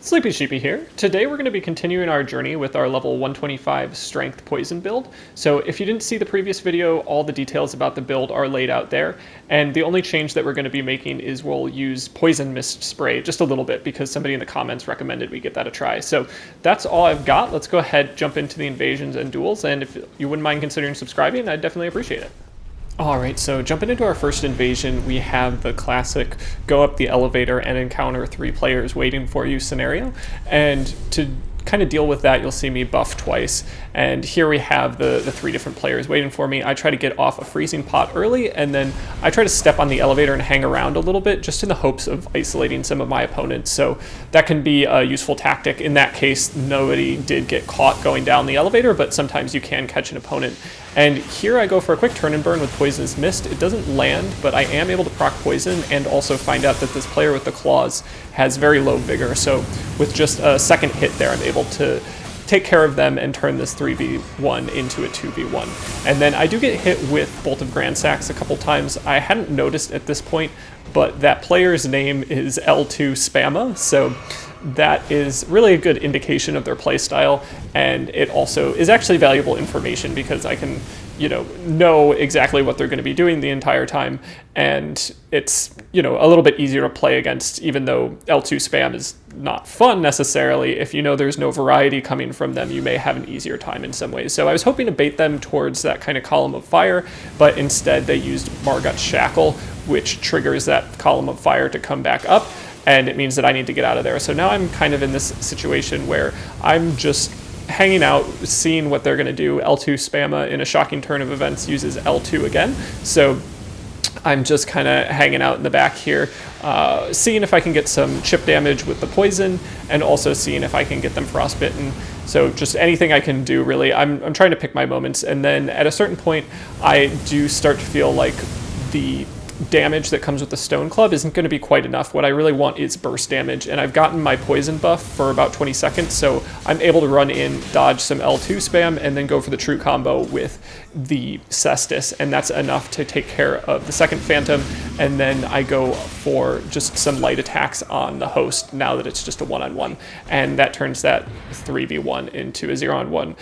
Sleepy Sheepy here. Today we're going to be continuing our journey with our level 125 strength poison build. So if you didn't see the previous video, all the details about the build are laid out there. And the only change that we're going to be making is we'll use poison mist spray just a little bit because somebody in the comments recommended we get that a try. So that's all I've got. Let's go ahead, jump into the invasions and duels. And if you wouldn't mind considering subscribing, I'd definitely appreciate it. Alright, so jumping into our first invasion, we have the classic go up the elevator and encounter 3 players waiting for you scenario. And to kind of deal with that, you'll see me buff twice. And here we have the 3 different players waiting for me. I try to get off a freezing pot early, and then I try to step on the elevator and hang around a little bit, just in the hopes of isolating some of my opponents. So that can be a useful tactic. In that case, nobody did get caught going down the elevator, but sometimes you can catch an opponent. And here I go for a quick turn and burn with Poisonous Mist. It doesn't land, but I am able to proc poison and also find out that this player with the claws has very low vigor. So with just a second hit there, I'm able to take care of them and turn this 3v1 into a 2v1. And then I do get hit with Bolt of Gransax a couple times. I hadn't noticed at this point, but that player's name is L2 Spamma, so that is really a good indication of their playstyle, and it also is actually valuable information because I can, know exactly what they're going to be doing the entire time, and it's, a little bit easier to play against, even though L2 spam is not fun necessarily. If you know there's no variety coming from them, you may have an easier time in some ways. So I was hoping to bait them towards that kind of column of fire, but instead they used Margot's Shackle, which triggers that column of fire to come back up, and it means that I need to get out of there. So now I'm kind of in this situation where I'm just hanging out, seeing what they're going to do. L2 Spamma, in a shocking turn of events, uses L2 again. So I'm just kind of hanging out in the back here, seeing if I can get some chip damage with the poison, and also seeing if I can get them frostbitten. So just anything I can do, really. I'm trying to pick my moments, and then at a certain point, I do start to feel like the damage that comes with the Stone Club isn't going to be quite enough. What I really want is burst damage, and I've gotten my poison buff for about 20 seconds, so I'm able to run in, dodge some L2 spam, and then go for the true combo with the Caestus, and that's enough to take care of the second Phantom, and then I go for just some light attacks on the host now that it's just a one-on-one, and that turns that 3v1 into a 0-on-1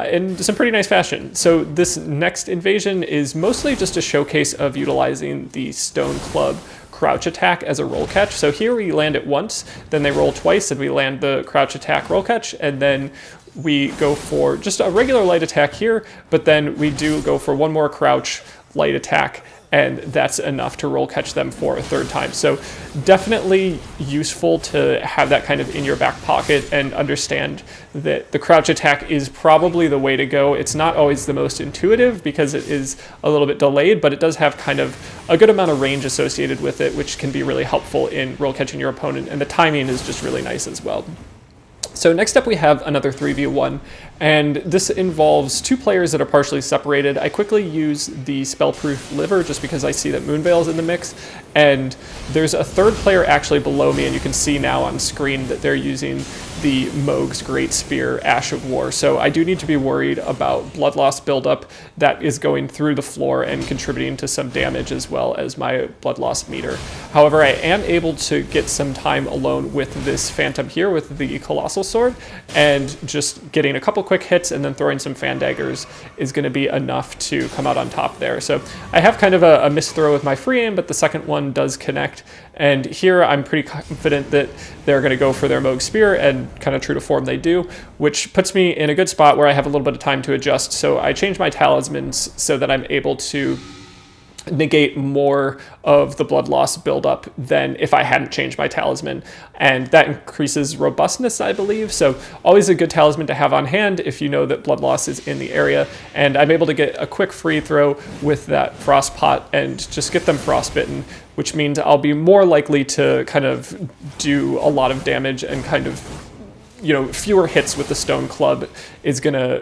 in some pretty nice fashion. So this next invasion is mostly just a showcase of utilizing the Stone Club crouch attack as a roll catch. So here we land it once, then they roll twice, and we land the crouch attack roll catch, and then we go for just a regular light attack here, but then we do go for one more crouch light attack, and that's enough to roll catch them for a third time. So definitely useful to have that kind of in your back pocket and understand that the crouch attack is probably the way to go. It's not always the most intuitive because it is a little bit delayed, but it does have kind of a good amount of range associated with it, which can be really helpful in roll catching your opponent, and the timing is just really nice as well. So next up we have another 3v1, and this involves 2 players that are partially separated. I quickly use the Spellproof Liver just because I see that Moonveil's in the mix, and there's a third player actually below me, and you can see now on screen that they're using the Mohg's Great Spear, Ash of War. So I do need to be worried about blood loss buildup that is going through the floor and contributing to some damage as well as my blood loss meter. However, I am able to get some time alone with this Phantom here with the Colossal Sword, and just getting a couple quick hits and then throwing some fan daggers is going to be enough to come out on top there. So I have kind of a missed throw with my free aim, but the second one does connect, and here I'm pretty confident that they're going to go for their Mohg's Spear, and kind of true to form they do, which puts me in a good spot where I have a little bit of time to adjust. So I change my talismans so that I'm able to negate more of the blood loss buildup than if I hadn't changed my talisman, and that increases robustness, I believe. So always a good talisman to have on hand if you know that blood loss is in the area, and I'm able to get a quick free throw with that frost pot and just get them frostbitten, which means I'll be more likely to kind of do a lot of damage, and kind of, fewer hits with the Stone Club is gonna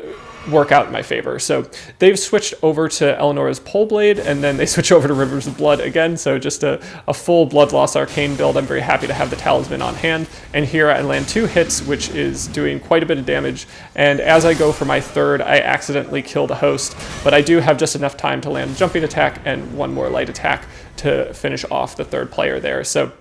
work out in my favor. So they've switched over to Eleanor's Pole Blade, and then they switch over to Rivers of Blood again. So just a full Blood Loss Arcane build. I'm very happy to have the talisman on hand. And here I land 2 hits, which is doing quite a bit of damage. And as I go for my third, I accidentally kill the host, but I do have just enough time to land a jumping attack and one more light attack to finish off the third player there. So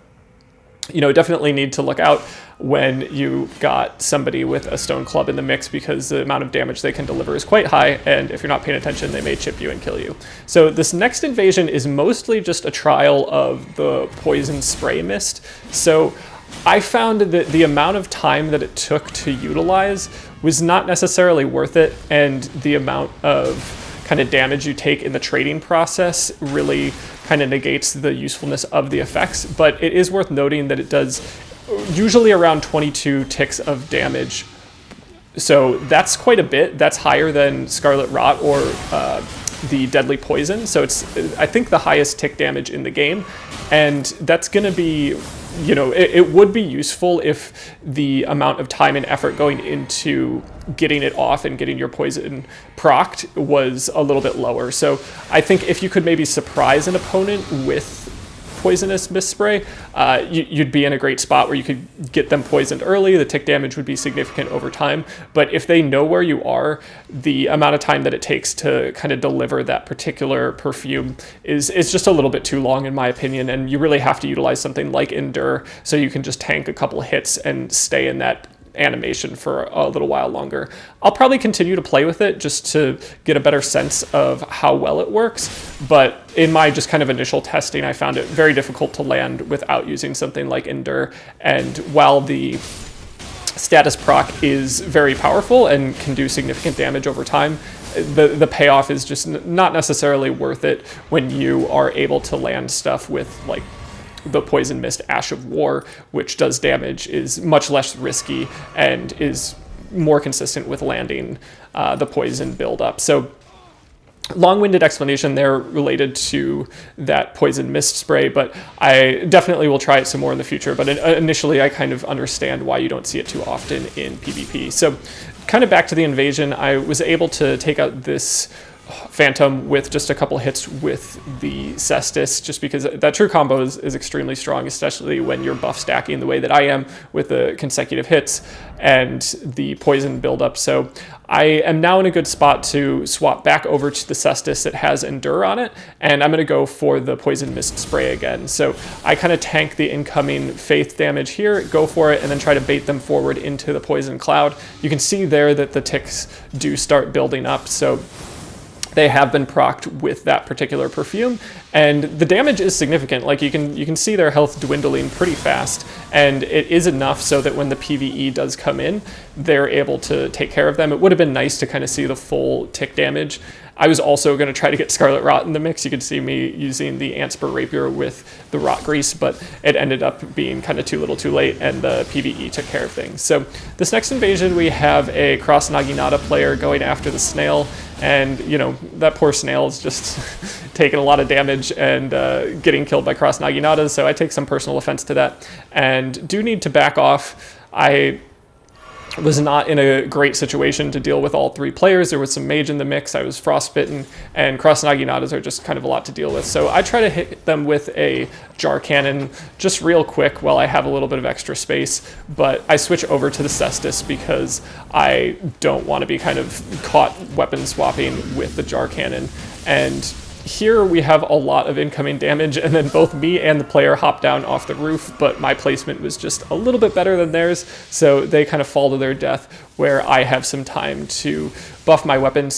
definitely need to look out when you got somebody with a stone club in the mix, because the amount of damage they can deliver is quite high, and if you're not paying attention, they may chip you and kill you. So this next invasion is mostly just a trial of the poison spray mist. So I found that the amount of time that it took to utilize was not necessarily worth it, and the amount of kind of damage you take in the trading process really kind of negates the usefulness of the effects. But it is worth noting that it does usually around 22 ticks of damage. So that's quite a bit. That's higher than Scarlet Rot or the Deadly Poison. So it's, I think, the highest tick damage in the game. And that's going to be, it would be useful if the amount of time and effort going into getting it off and getting your poison procced was a little bit lower. So I think if you could maybe surprise an opponent with Poisonous Mist Spray, you'd be in a great spot where you could get them poisoned early. The tick damage would be significant over time. But if they know where you are, the amount of time that it takes to kind of deliver that particular perfume is just a little bit too long, in my opinion. And you really have to utilize something like Endure, so you can just tank a couple of hits and stay in that animation for a little while longer. I'll probably continue to play with it just to get a better sense of how well it works, but in my just kind of initial testing, I found it very difficult to land without using something like Endure. And while the status proc is very powerful and can do significant damage over time, the payoff is just not necessarily worth it when you are able to land stuff with like the Poison Mist Ash of War, which does damage, is much less risky and is more consistent with landing the poison buildup. So long-winded explanation there related to that Poison Mist Spray, but I definitely will try it some more in the future. But initially, I kind of understand why you don't see it too often in PvP. So kind of back to the invasion, I was able to take out this Phantom with just a couple hits with the Caestus, just because that true combo is extremely strong, especially when you're buff stacking the way that I am with the consecutive hits and the poison buildup. So I am now in a good spot to swap back over to the Caestus that has Endure on it, and I'm going to go for the Poison Mist Spray again. So I kind of tank the incoming Faith damage here, go for it, and then try to bait them forward into the Poison Cloud. You can see there that the ticks do start building up, so they have been procced with that particular perfume, and the damage is significant. Like you can see their health dwindling pretty fast, and it is enough so that when the PvE does come in, they're able to take care of them. It would have been nice to kind of see the full tick damage. I was also going to try to get Scarlet Rot in the mix. You could see me using the Antspur Rapier with the Rot Grease, but it ended up being kind of too little too late, and the PvE took care of things. So this next invasion, we have a Cross Naginata player going after the Snail, and that poor Snail is just taking a lot of damage and getting killed by Cross Naginatas, so I take some personal offense to that and do need to back off. I was not in a great situation to deal with all three players. There was some mage in the mix, I was frostbitten, and Cross Naginatas are just kind of a lot to deal with. So I try to hit them with a jar cannon just real quick while I have a little bit of extra space, but I switch over to the Caestus because I don't want to be kind of caught weapon swapping with the jar cannon. And here we have a lot of incoming damage, and then both me and the player hop down off the roof, but my placement was just a little bit better than theirs, so they kind of fall to their death, where I have some time to buff my weapon,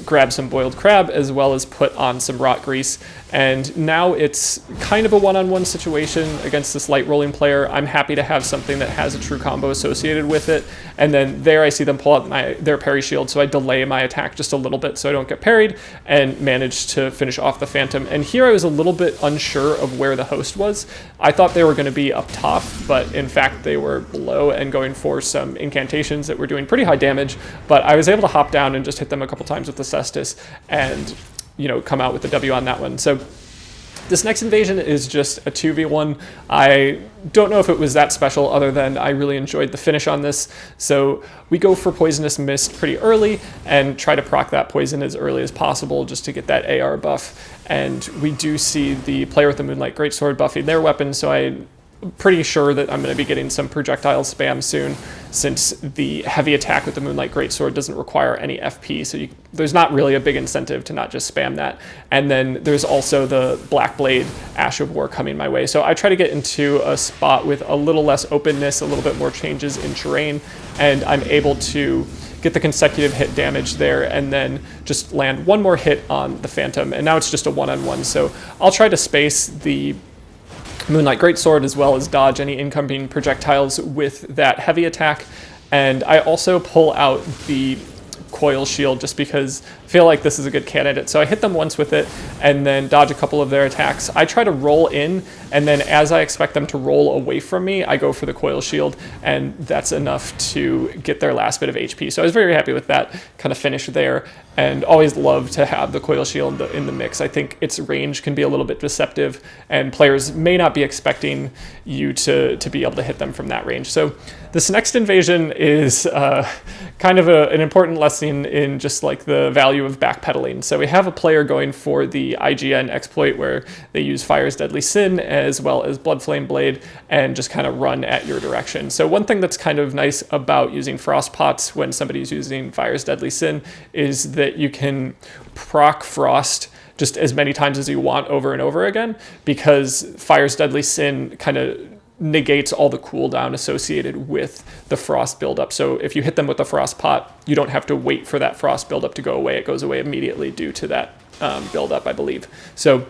grab some boiled crab, as well as put on some rot grease. And now it's kind of a one-on-one situation against this light rolling player. I'm happy to have something that has a true combo associated with it. And then there I see them pull out their parry shield, so I delay my attack just a little bit so I don't get parried, and manage to finish off the Phantom. And here I was a little bit unsure of where the host was. I thought they were going to be up top, but in fact they were below and going for some incantations that were doing pretty high damage. But I was able to hop down and just hit them a couple times with the Caestus and come out with the W on that one. So this next invasion is just a 2v1. I don't know if it was that special, other than I really enjoyed the finish on this. So we go for Poisonous Mist pretty early and try to proc that poison as early as possible just to get that AR buff. And we do see the player with the Moonlight Greatsword buffing their weapon, so I'm pretty sure that I'm going to be getting some projectile spam soon. since the heavy attack with the Moonlight Greatsword doesn't require any FP, so there's not really a big incentive to not just spam that. And then there's also the Black Blade Ash of War coming my way. So I try to get into a spot with a little less openness, a little bit more changes in terrain, and I'm able to get the consecutive hit damage there, and then just land one more hit on the Phantom, and now it's just a one-on-one. So I'll try to space the Moonlight Greatsword as well as dodge any incoming projectiles with that heavy attack, and I also pull out the Coil Shield just because I feel like this is a good candidate. So I hit them once with it and then dodge a couple of their attacks. I try to roll in, and then as I expect them to roll away from me, I go for the Coil Shield, and that's enough to get their last bit of HP. So I was very happy with that kind of finish there, and always love to have the Coil Shield in the mix. I think its range can be a little bit deceptive, and players may not be expecting you to be able to hit them from that range. So this next invasion is kind of an important lesson in just like the value of backpedaling. So we have a player going for the IGN exploit where they use Fire's Deadly Sin as well as Bloodflame Blade and just kind of run at your direction. So one thing that's kind of nice about using Frost Pots when somebody's using Fire's Deadly Sin is that you can proc Frost just as many times as you want over and over again, because Fire's Deadly Sin kind of negates all the cooldown associated with the frost buildup. So if you hit them with the frost pot, you don't have to wait for that frost buildup to go away. It goes away immediately due to that buildup, I believe. So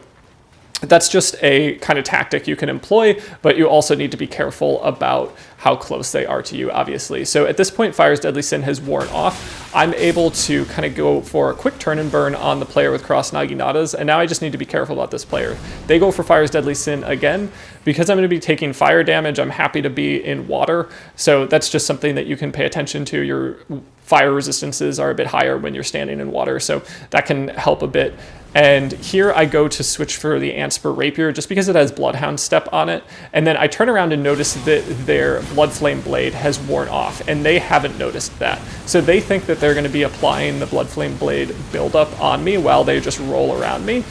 that's just a kind of tactic you can employ, but you also need to be careful about how close they are to you, obviously. So at this point, Fire's Deadly Sin has worn off. I'm able to kind of go for a quick turn and burn on the player with Cross Naginatas, and now I just need to be careful about this player. They go for Fire's Deadly Sin again. Because I'm going to be taking fire damage, I'm happy to be in water, so that's just something that you can pay attention to. Your fire resistances are a bit higher when you're standing in water, so that can help a bit. And here I go to switch for the Antspur Rapier just because it has Bloodhound Step on it, and then I turn around and notice that their Bloodflame Blade has worn off, and they haven't noticed that. So they think that they're going to be applying the Bloodflame Blade buildup on me while they just roll around me,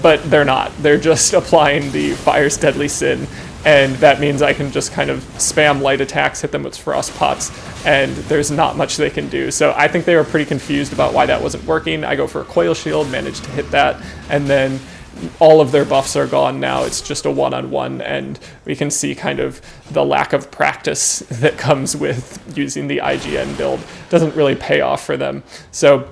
but they're not. They're just applying the Fire's Deadly Sin, and that means I can just kind of spam light attacks, hit them with Frost Pots, and there's not much they can do. So I think they were pretty confused about why that wasn't working. I go for a Coil Shield, manage to hit that, and then all of their buffs are gone now. It's just a one-on-one, and we can see kind of the lack of practice that comes with using the IGN build. Doesn't really pay off for them. So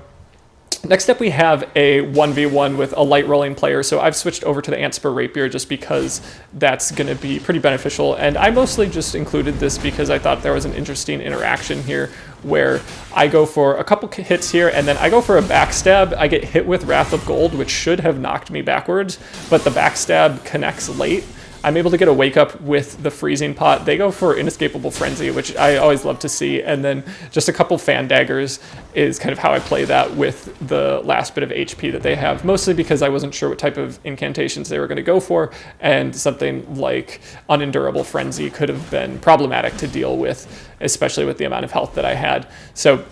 next up, we have a 1v1 with a light rolling player. So I've switched over to the Antspur Rapier just because that's going to be pretty beneficial. And I mostly just included this because I thought there was an interesting interaction here where I go for a couple hits here and then I go for a backstab. I get hit with Wrath of Gold, which should have knocked me backwards, but the backstab connects late. I'm able to get a wake up with the freezing pot. They go for Inescapable Frenzy, which I always love to see. And then just a couple fan daggers is kind of how I play that with the last bit of HP that they have, mostly because I wasn't sure what type of incantations they were going to go for. And something like Unendurable Frenzy could have been problematic to deal with, especially with the amount of health that I had. So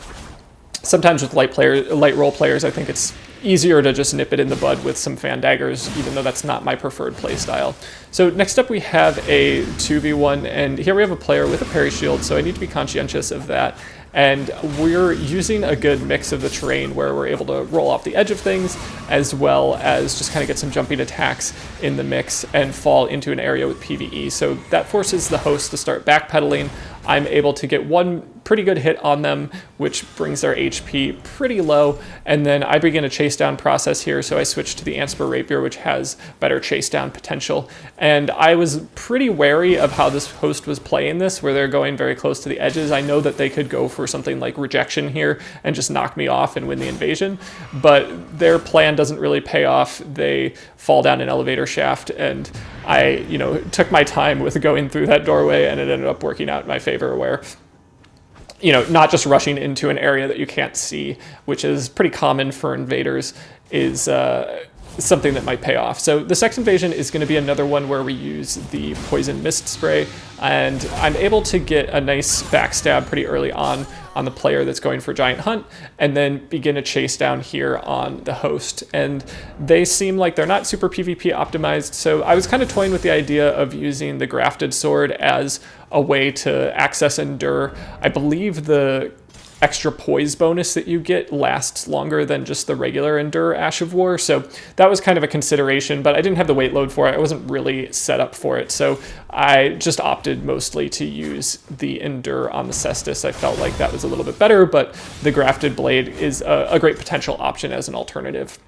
sometimes with light role players, I think it's easier to just nip it in the bud with some fan daggers, even though that's not my preferred playstyle. So next up we have a 2v1, and here we have a player with a parry shield, so I need to be conscientious of that. And we're using a good mix of the terrain where we're able to roll off the edge of things, as well as just kind of get some jumping attacks in the mix and fall into an area with PvE. So that forces the host to start backpedaling. I'm able to get one pretty good hit on them, which brings their HP pretty low, and then I begin a chase down process here, so I switch to the Antspur Rapier, which has better chase down potential. And I was pretty wary of how this host was playing this, where they're going very close to the edges. I know that they could go for something like Rejection here and just knock me off and win the invasion, but their plan doesn't really pay off. They fall down an elevator shaft, and I, took my time with going through that doorway, and it ended up working out in my favor, where not just rushing into an area that you can't see, which is pretty common for invaders, is something that might pay off. So the next invasion is going to be another one where we use the poison mist spray, and I'm able to get a nice backstab pretty early on the player that's going for Giant Hunt, and then begin a chase down here on the host. And they seem like they're not super PvP optimized, so I was kind of toying with the idea of using the Grafted Sword as a way to access Endure. I believe the extra poise bonus that you get lasts longer than just the regular Endure Ash of War, so that was kind of a consideration, but I didn't have the weight load for it. I wasn't really set up for it, so I just opted mostly to use the Endure on the Caestus. I felt like that was a little bit better, but the Grafted Blade is a great potential option as an alternative.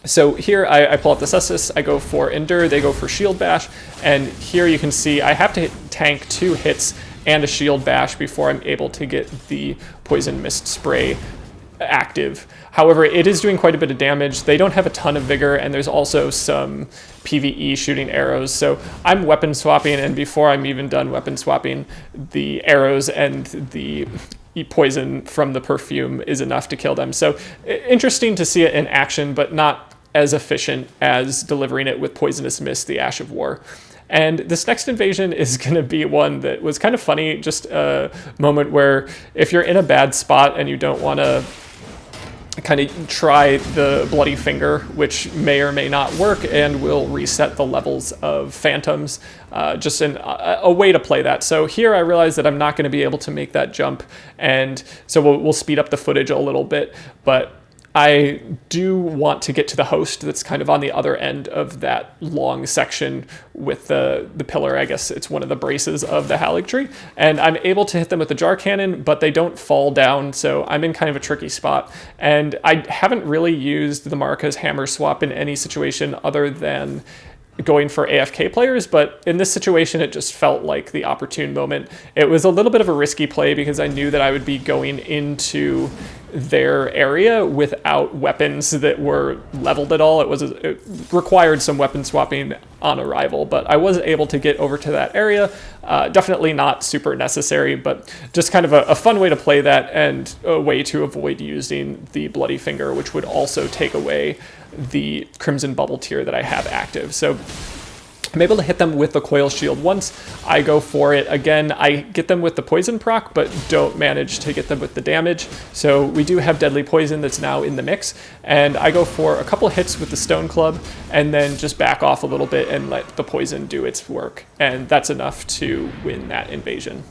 So here I pull out the Caestus, I go for Endure, they go for Shield Bash, and here you can see I have to tank 2 hits and a Shield Bash before I'm able to get the Poison Mist Spray active. However, it is doing quite a bit of damage. They don't have a ton of vigor, and there's also some PvE shooting arrows. So I'm weapon swapping, and before I'm even done weapon swapping, the arrows and the poison from the perfume is enough to kill them. So interesting to see it in action, but not as efficient as delivering it with Poisonous Mist, the Ash of War. And this next invasion is going to be one that was kind of funny, just a moment where if you're in a bad spot and you don't want to kind of try the Bloody Finger, which may or may not work and will reset the levels of phantoms, just a way to play that. So here I realize that I'm not going to be able to make that jump, and so we'll speed up the footage a little bit, but I do want to get to the host that's kind of on the other end of that long section with the pillar. I guess it's one of the braces of the Haligtree. And I'm able to hit them with the jar cannon, but they don't fall down, so I'm in kind of a tricky spot. And I haven't really used the Marika's hammer swap in any situation other than going for AFK players, but in this situation it just felt like the opportune moment. It was a little bit of a risky play because I knew that I would be going into their area without weapons that were leveled at all. It required some weapon swapping on arrival, but I was able to get over to that area. Definitely not super necessary, but just kind of a fun way to play that, and a way to avoid using the Bloody Finger, which would also take away the Crimson Bubble tier that I have active. So I'm able to hit them with the Coil Shield once. I go for it again. I get them with the poison proc, but don't manage to get them with the damage. So we do have Deadly Poison that's now in the mix, and I go for a couple hits with the Stone Club and then just back off a little bit and let the poison do its work. And that's enough to win that invasion.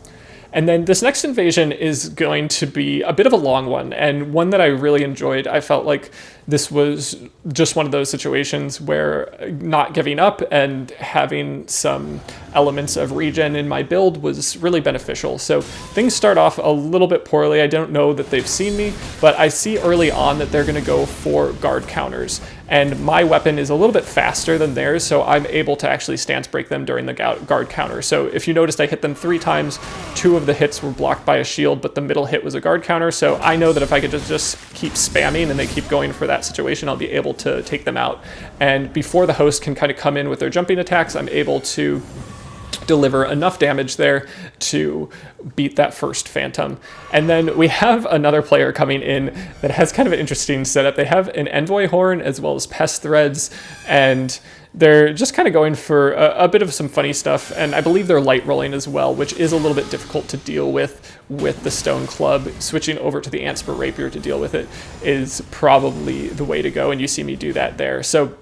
And then this next invasion is going to be a bit of a long one, and one that I really enjoyed. I felt like this was just one of those situations where not giving up and having some elements of regen in my build was really beneficial. So things start off a little bit poorly. I don't know that they've seen me, but I see early on that they're going to go for guard counters. And my weapon is a little bit faster than theirs, so I'm able to actually stance break them during the guard counter. So if you noticed, I hit them 3 times. 2 of the hits were blocked by a shield, but the middle hit was a guard counter. So I know that if I could just keep spamming and they keep going for that situation, I'll be able to take them out. And before the host can kind of come in with their jumping attacks, I'm able to deliver enough damage there to beat that first phantom. And then we have another player coming in that has kind of an interesting setup. They have an Envoy Horn as well as Pest Threads, and they're just kind of going for a bit of some funny stuff, and I believe they're light rolling as well, which is a little bit difficult to deal with the Stone Club. Switching over to the Antspur Rapier to deal with it is probably the way to go, and you see me do that there. So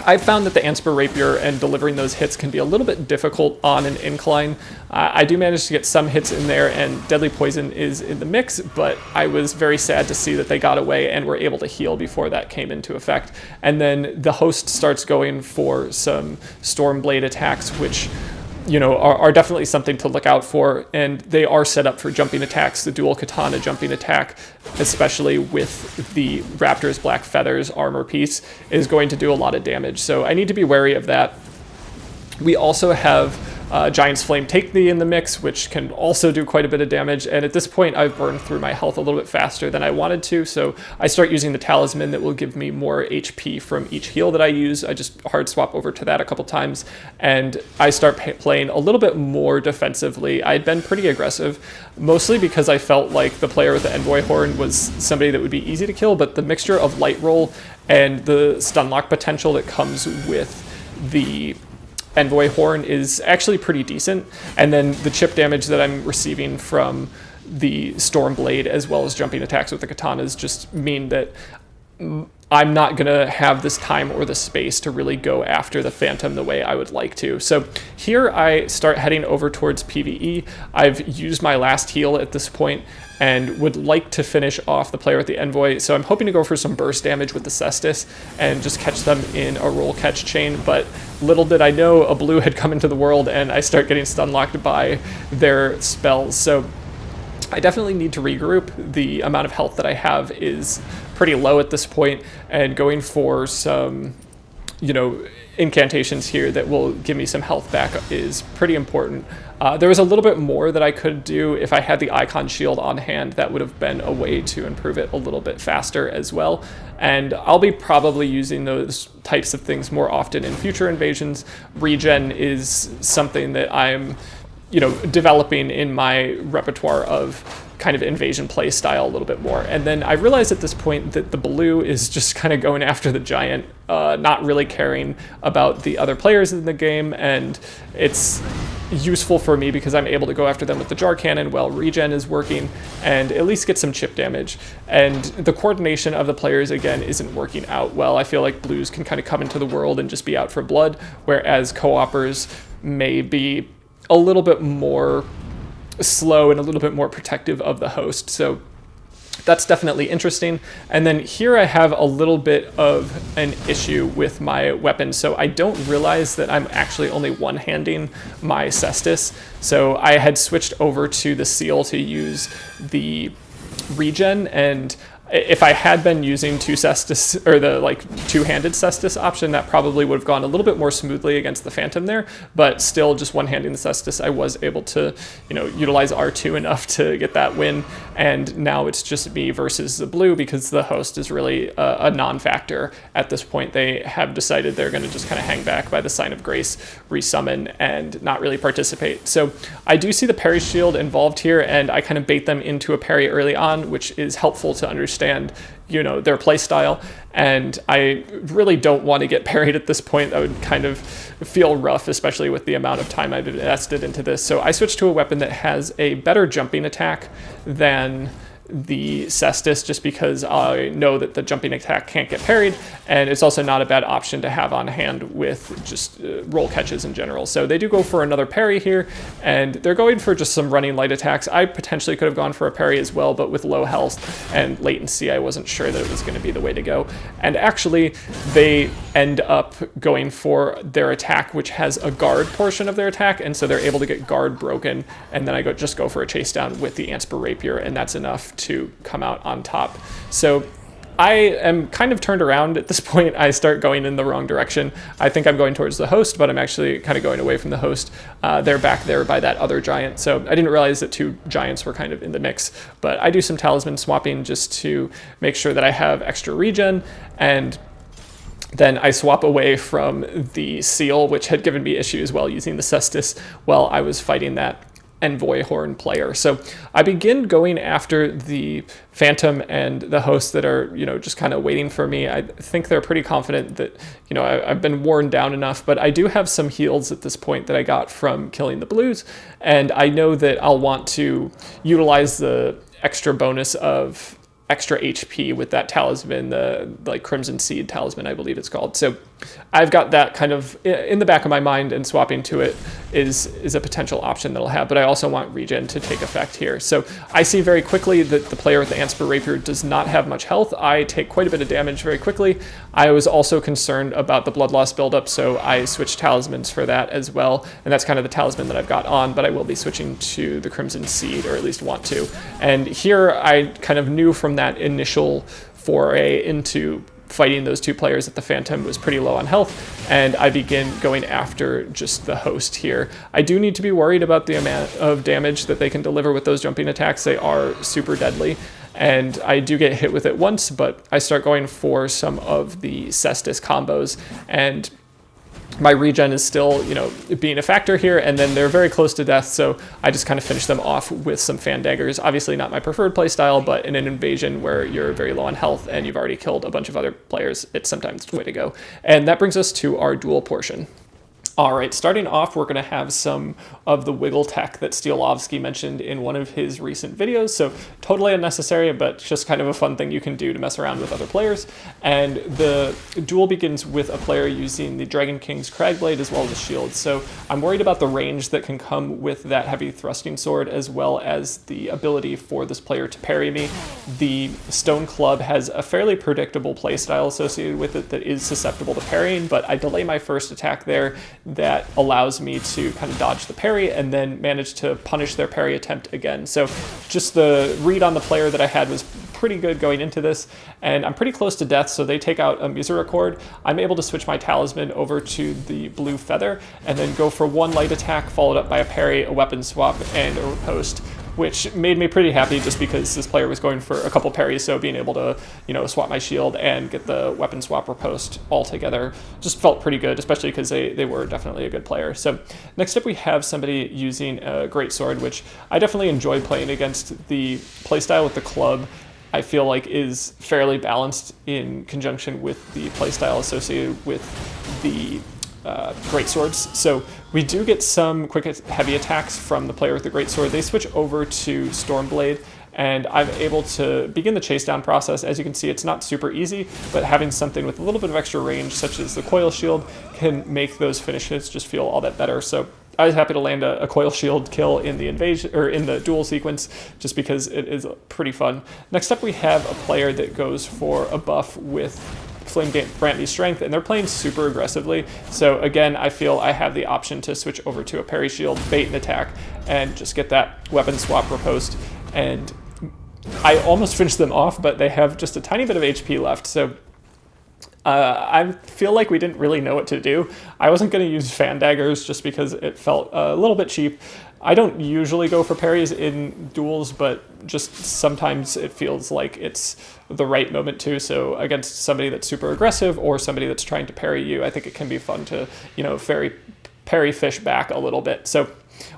I found that the Antspur Rapier and delivering those hits can be a little bit difficult on an incline. I do manage to get some hits in there, and Deadly Poison is in the mix, but I was very sad to see that they got away and were able to heal before that came into effect. And then the host starts going for some Stormblade attacks, which are definitely something to look out for, and they are set up for jumping attacks. The dual katana jumping attack, especially with the Raptor's Black Feathers armor piece, is going to do a lot of damage, so I need to be wary of that. We also have Giant's Flame take thee in the mix, which can also do quite a bit of damage. And at this point, I've burned through my health a little bit faster than I wanted to, so I start using the talisman that will give me more HP from each heal that I use. I just hard swap over to that a couple times, and I start playing a little bit more defensively. I'd been pretty aggressive, mostly because I felt like the player with the Envoy Horn was somebody that would be easy to kill, but the mixture of Light Roll and the stun lock potential that comes with the Envoy Horn is actually pretty decent. And then the chip damage that I'm receiving from the Storm Blade as well as jumping attacks with the katanas just mean that I'm not going to have this time or the space to really go after the Phantom the way I would like to. So here I start heading over towards PvE. I've used my last heal at this point and would like to finish off the player with the Envoy. So I'm hoping to go for some burst damage with the Caestus and just catch them in a roll catch chain. But little did I know a blue had come into the world and I start getting stun locked by their spells. So I definitely need to regroup. The amount of health that I have is pretty low at this point, and going for some, incantations here that will give me some health back is pretty important. There was a little bit more that I could do if I had the Icon Shield on hand. That would have been a way to improve it a little bit faster as well. And I'll be probably using those types of things more often in future invasions. Regen is something that I'm developing in my repertoire of kind of invasion play style a little bit more. And then I realized at this point that the blue is just kind of going after the giant, not really caring about the other players in the game, and it's useful for me because I'm able to go after them with the jar cannon while regen is working and at least get some chip damage. And the coordination of the players again isn't working out well. I feel like blues can kind of come into the world and just be out for blood, whereas co-opers may be a little bit more slow and a little bit more protective of the host. So that's definitely interesting. And then here I have a little bit of an issue with my weapon. So I don't realize that I'm actually only one-handing my Caestus. So I had switched over to the seal to use the regen, and if I had been using two Caestus, or the two-handed Caestus option, that probably would have gone a little bit more smoothly against the Phantom there, but still just one-handing the Caestus, I was able to, utilize R2 enough to get that win, and now it's just me versus the blue because the host is really a non-factor at this point. They have decided they're going to just kind of hang back by the Sign of Grace, resummon, and not really participate. So I do see the parry shield involved here, and I kind of bait them into a parry early on, which is helpful to understand their play style, and I really don't want to get parried at this point. That would kind of feel rough, especially with the amount of time I've invested into this. So I switched to a weapon that has a better jumping attack than the Caestus, just because I know that the jumping attack can't get parried, and it's also not a bad option to have on hand with just roll catches in general. So they do go for another parry here, and they're going for just some running light attacks. I potentially could have gone for a parry as well, but with low health and latency, I wasn't sure that it was going to be the way to go. And actually, they end up going for their attack, which has a guard portion of their attack, and so they're able to get guard broken, and then I just go for a chase down with the Antspur Rapier, and that's enough to come out on top. So I am kind of turned around at this point. I start going in the wrong direction. I think I'm going towards the host, but I'm actually kind of going away from the host. They're back there by that other giant, so I didn't realize that two giants were kind of in the mix, but I do some talisman swapping just to make sure that I have extra regen, and then I swap away from the seal, which had given me issues while using the Caestus while I was fighting that Envoy Horn player. So I begin going after the Phantom and the hosts that are, just kind of waiting for me. I think they're pretty confident that, I've been worn down enough, but I do have some heals at this point that I got from killing the blues, and I know that I'll want to utilize the extra bonus of extra HP with that talisman, the Crimson Seed talisman, I believe it's called. So I've got that kind of in the back of my mind, and swapping to it is a potential option that I'll have, but I also want regen to take effect here. So I see very quickly that the player with the Antspur Rapier does not have much health. I take quite a bit of damage very quickly. I was also concerned about the blood loss buildup, so I switched talismans for that as well, and that's kind of the talisman that I've got on, but I will be switching to the Crimson Seed, or at least want to. And here I kind of knew from that initial foray into fighting those two players that the Phantom was pretty low on health, and I begin going after just the host here. I do need to be worried about the amount of damage that they can deliver with those jumping attacks. They are super deadly, and I do get hit with it once, but I start going for some of the Caestus combos, and my regen is still, being a factor here, and then they're very close to death, so I just kind of finish them off with some fan daggers. Obviously not my preferred playstyle, but in an invasion where you're very low on health and you've already killed a bunch of other players, it's sometimes the way to go. And that brings us to our duel portion. All right, starting off, we're going to have some of the wiggle tech that Stielovski mentioned in one of his recent videos, so totally unnecessary, but just kind of a fun thing you can do to mess around with other players. And the duel begins with a player using the Dragon King's Cragblade as well as a shield, so I'm worried about the range that can come with that heavy thrusting sword, as well as the ability for this player to parry me. The Stone Club has a fairly predictable playstyle associated with it that is susceptible to parrying, but I delay my first attack there. That allows me to kind of dodge the parry and then manage to punish their parry attempt again. So just the read on the player that I had was pretty good going into this, and I'm pretty close to death, so they take out a Misericord. I'm able to switch my talisman over to the blue feather and then go for one light attack followed up by a parry, a weapon swap, and a riposte, which made me pretty happy just because this player was going for a couple parries, so being able to, swap my shield and get the weapon swap riposte all together just felt pretty good, especially because they were definitely a good player. So next up we have somebody using a greatsword, which I definitely enjoyed playing against. The playstyle with the club I feel like is fairly balanced in conjunction with the playstyle associated with the greatswords. So we do get some quick heavy attacks from the player with the greatsword. They switch over to Stormblade, and I'm able to begin the chase down process. As you can see, it's not super easy, but having something with a little bit of extra range, such as the Coil Shield, can make those finishes just feel all that better. So I was happy to land a Coil Shield kill in the invasion or in the duel sequence, just because it is pretty fun. Next up, we have a player that goes for a buff with Flame grant me strength, and they're playing super aggressively. So again, I feel I have the option to switch over to a parry shield, bait an attack, and just get that weapon swap riposte. And I almost finished them off, but they have just a tiny bit of HP left. So I feel like we didn't really know what to do. I wasn't going to use fan daggers just because it felt a little bit cheap. I don't usually go for parries in duels, but just sometimes it feels like it's the right moment to. So against somebody that's super aggressive or somebody that's trying to parry you, I think it can be fun to, parry fish back a little bit. So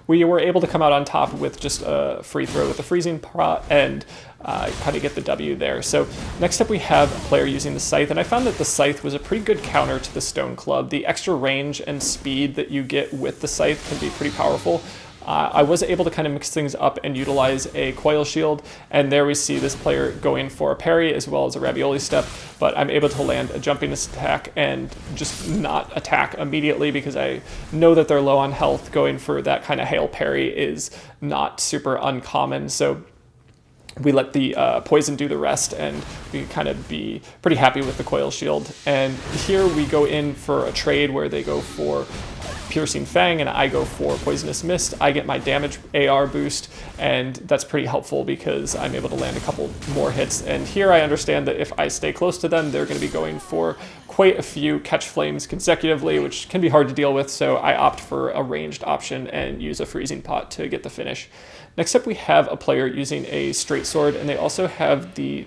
we were able to come out on top with just a free throw with the freezing pot and kind of get the W there. So next up we have a player using the Scythe, and I found that the Scythe was a pretty good counter to the Stone Club. The extra range and speed that you get with the Scythe can be pretty powerful. I was able to kind of mix things up and utilize a Coil Shield, and there we see this player going for a parry as well as a Ravioli step, but I'm able to land a jumping attack and just not attack immediately because I know that they're low on health. Going for that kind of hail parry is not super uncommon, so we let the poison do the rest, and we kind of be pretty happy with the Coil Shield. And here we go in for a trade where they go for Piercing Fang and I go for Poisonous Mist. I get my damage AR boost, and that's pretty helpful because I'm able to land a couple more hits. And here I understand that if I stay close to them, they're going to be going for quite a few catch flames consecutively, which can be hard to deal with, so I opt for a ranged option and use a freezing pot to get the finish. Next up, we have a player using a straight sword, and they also have the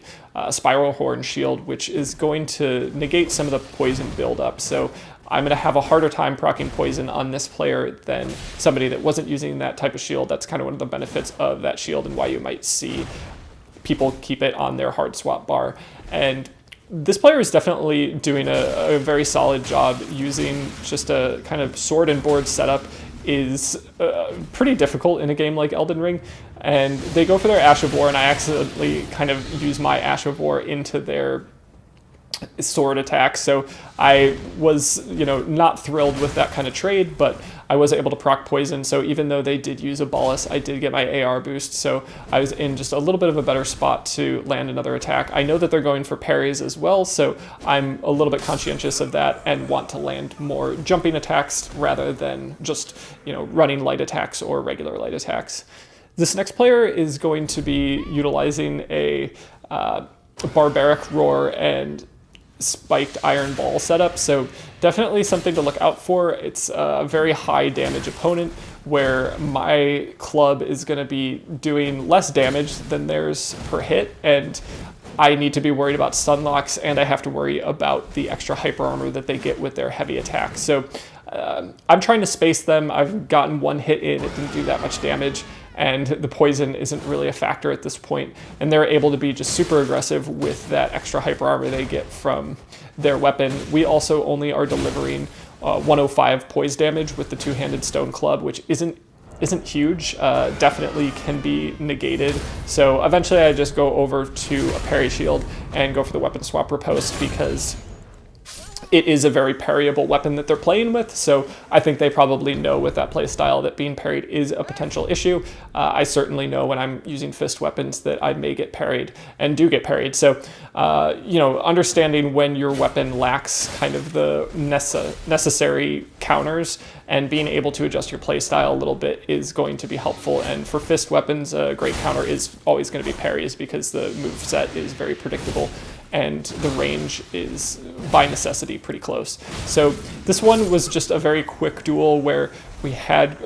Spiral Horn Shield, which is going to negate some of the poison buildup. So I'm going to have a harder time proccing poison on this player than somebody that wasn't using that type of shield. That's kind of one of the benefits of that shield and why you might see people keep it on their hard swap bar. And this player is definitely doing a very solid job. Using just a kind of sword and board setup is pretty difficult in a game like Elden Ring. And they go for their Ash of War, and I accidentally kind of use my Ash of War into their sword attack. So I was, not thrilled with that kind of trade, but I was able to proc poison. So even though they did use a Bolus, I did get my AR boost. So I was in just a little bit of a better spot to land another attack. I know that they're going for parries as well, so I'm a little bit conscientious of that and want to land more jumping attacks rather than just, running light attacks or regular light attacks. This next player is going to be utilizing a Barbaric Roar, and spiked iron ball setup, so definitely something to look out for. It's a very high damage opponent where my club is going to be doing less damage than theirs per hit, and I need to be worried about stun locks, and I have to worry about the extra hyper armor that they get with their heavy attack. So I'm trying to space them. I've gotten one hit in, it didn't do that much damage, and the poison isn't really a factor at this point, and they're able to be just super aggressive with that extra hyper armor they get from their weapon. We also only are delivering 105 poise damage with the two-handed stone club, which isn't huge, definitely can be negated. So eventually I just go over to a parry shield and go for the weapon swap riposte because it is a very parryable weapon that they're playing with, so I think they probably know with that playstyle that being parried is a potential issue. I certainly know when I'm using fist weapons that I may get parried, and do get parried. So, understanding when your weapon lacks kind of the necessary counters and being able to adjust your playstyle a little bit is going to be helpful. And for fist weapons, a great counter is always going to be parries because the moveset is very predictable and the range is by necessity pretty close. So this one was just a very quick duel where we had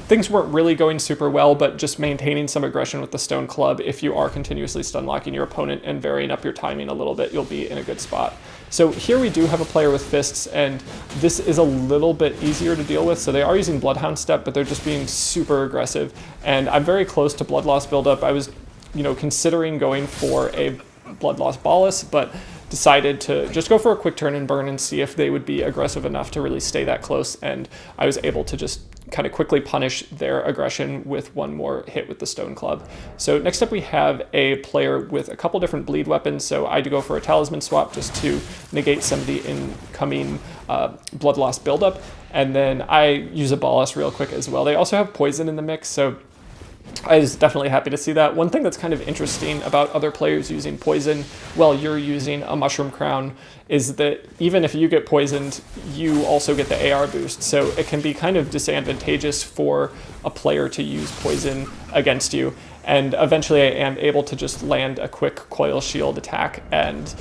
things weren't really going super well, but just maintaining some aggression with the stone club. If you are continuously stun locking your opponent and varying up your timing a little bit, you'll be in a good spot. So here we do have a player with fists, and this is a little bit easier to deal with. So they are using Bloodhound Step, but they're just being super aggressive, and I'm very close to blood loss buildup. I was considering going for a blood loss Bolus, but decided to just go for a quick turn and burn and see if they would be aggressive enough to really stay that close, and I was able to just kind of quickly punish their aggression with one more hit with the stone club. So next up we have a player with a couple different bleed weapons, so I do go for a talisman swap just to negate some of the incoming blood loss buildup, and then I use a Bolus real quick as well. They also have poison in the mix, so I was definitely happy to see that. One thing that's kind of interesting about other players using poison while you're using a mushroom crown is that even if you get poisoned, you also get the AR boost. So it can be kind of disadvantageous for a player to use poison against you. And eventually I am able to just land a quick Coil Shield attack and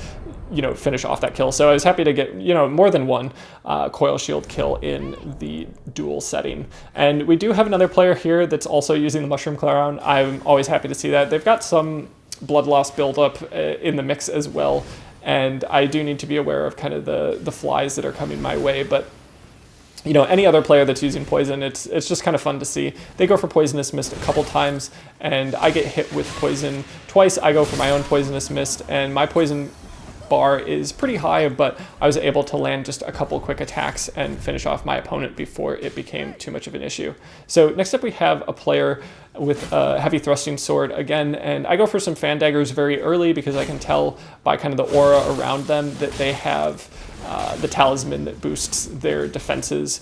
finish off that kill. So I was happy to get, more than one Coil Shield kill in the duel setting. And we do have another player here that's also using the Mushroom Crown. I'm always happy to see that. They've got some blood loss buildup in the mix as well. And I do need to be aware of kind of the flies that are coming my way. But any other player that's using poison, it's just kind of fun to see. They go for Poisonous Mist a couple times, and I get hit with poison twice. I go for my own Poisonous Mist, and my poison bar is pretty high, but I was able to land just a couple quick attacks and finish off my opponent before it became too much of an issue. So next up we have a player with a heavy thrusting sword again, and I go for some fan daggers very early because I can tell by kind of the aura around them that they have the talisman that boosts their defenses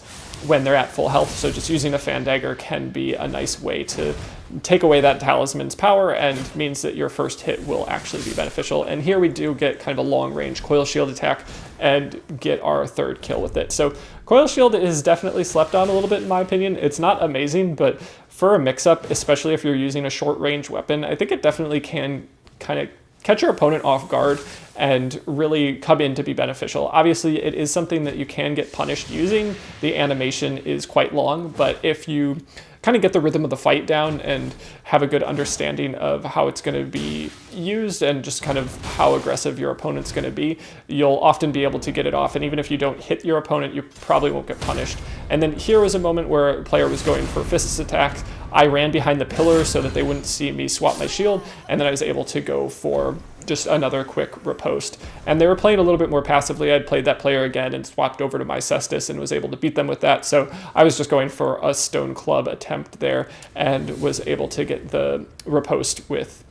when they're at full health. So just using a fan dagger can be a nice way to take away that talisman's power and means that your first hit will actually be beneficial. And here we do get kind of a long range Coil Shield attack and get our third kill with it. So Coil Shield is definitely slept on a little bit in my opinion. It's not amazing, but for a mix-up, especially if you're using a short range weapon, I think it definitely can kind of catch your opponent off guard and really come in to be beneficial. Obviously, it is something that you can get punished using. The animation is quite long, but if you kind of get the rhythm of the fight down and have a good understanding of how it's going to be used and just kind of how aggressive your opponent's going to be, you'll often be able to get it off. And even if you don't hit your opponent, you probably won't get punished. And then here was a moment where a player was going for fists attacks. I ran behind the pillar so that they wouldn't see me swap my shield, and then I was able to go for just another quick riposte. And they were playing a little bit more passively. I'd played that player again and swapped over to my Caestus and was able to beat them with that. So I was just going for a stone club attempt there and was able to get the riposte with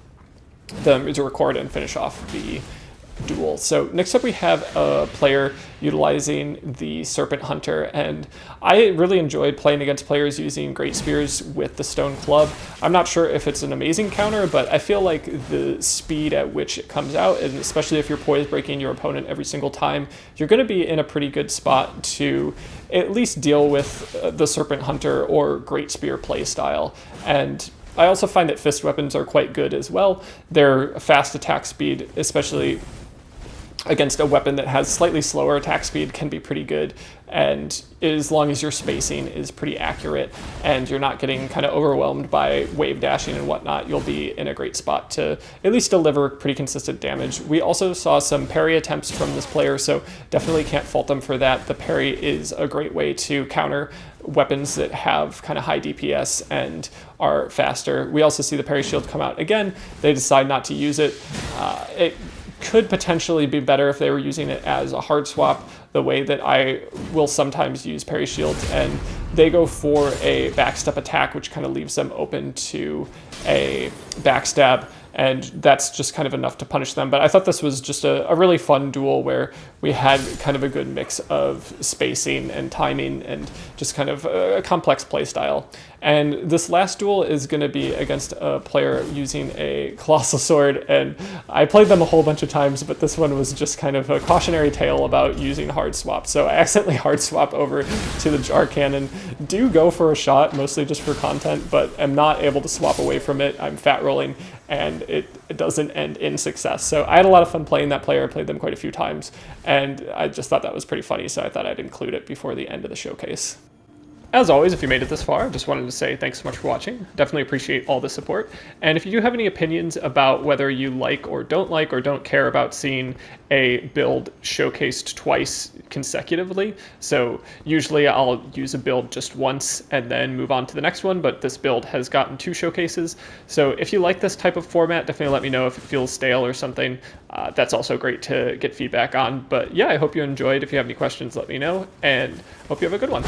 them to record and finish off the duel. So next up we have a player utilizing the Serpent Hunter, and I really enjoyed playing against players using Great Spears with the Stone Club. I'm not sure if it's an amazing counter, but I feel like the speed at which it comes out, and especially if you're poise breaking your opponent every single time, you're going to be in a pretty good spot to at least deal with the Serpent Hunter or Great Spear play style. And I also find that fist weapons are quite good as well. Their fast attack speed, especially against a weapon that has slightly slower attack speed can be pretty good, and as long as your spacing is pretty accurate and you're not getting kind of overwhelmed by wave dashing and whatnot, you'll be in a great spot to at least deliver pretty consistent damage. We also saw some parry attempts from this player, so definitely can't fault them for that. The parry is a great way to counter weapons that have kind of high DPS and are faster. We also see the parry shield come out again. They decide not to use it. It could potentially be better if they were using it as a hard swap, the way that I will sometimes use parry shields, and they go for a backstep attack, which kind of leaves them open to a backstab, and that's just kind of enough to punish them. But I thought this was just a really fun duel where we had kind of a good mix of spacing and timing and just kind of a complex play style. And this last duel is going to be against a player using a Colossal Sword, and I played them a whole bunch of times, but this one was just kind of a cautionary tale about using hard swap. So I accidentally hard swap over to the Jar Cannon. Do go for a shot, mostly just for content, but am not able to swap away from it. I'm fat rolling, and it doesn't end in success. So I had a lot of fun playing that player. I played them quite a few times, and I just thought that was pretty funny, so I thought I'd include it before the end of the showcase. As always, if you made it this far, just wanted to say thanks so much for watching. Definitely appreciate all the support. And if you do have any opinions about whether you like or don't care about seeing a build showcased twice consecutively, so usually I'll use a build just once and then move on to the next one, but this build has gotten 2 showcases. So if you like this type of format, definitely let me know if it feels stale or something. That's also great to get feedback on. But yeah, I hope you enjoyed. If you have any questions, let me know, and hope you have a good one.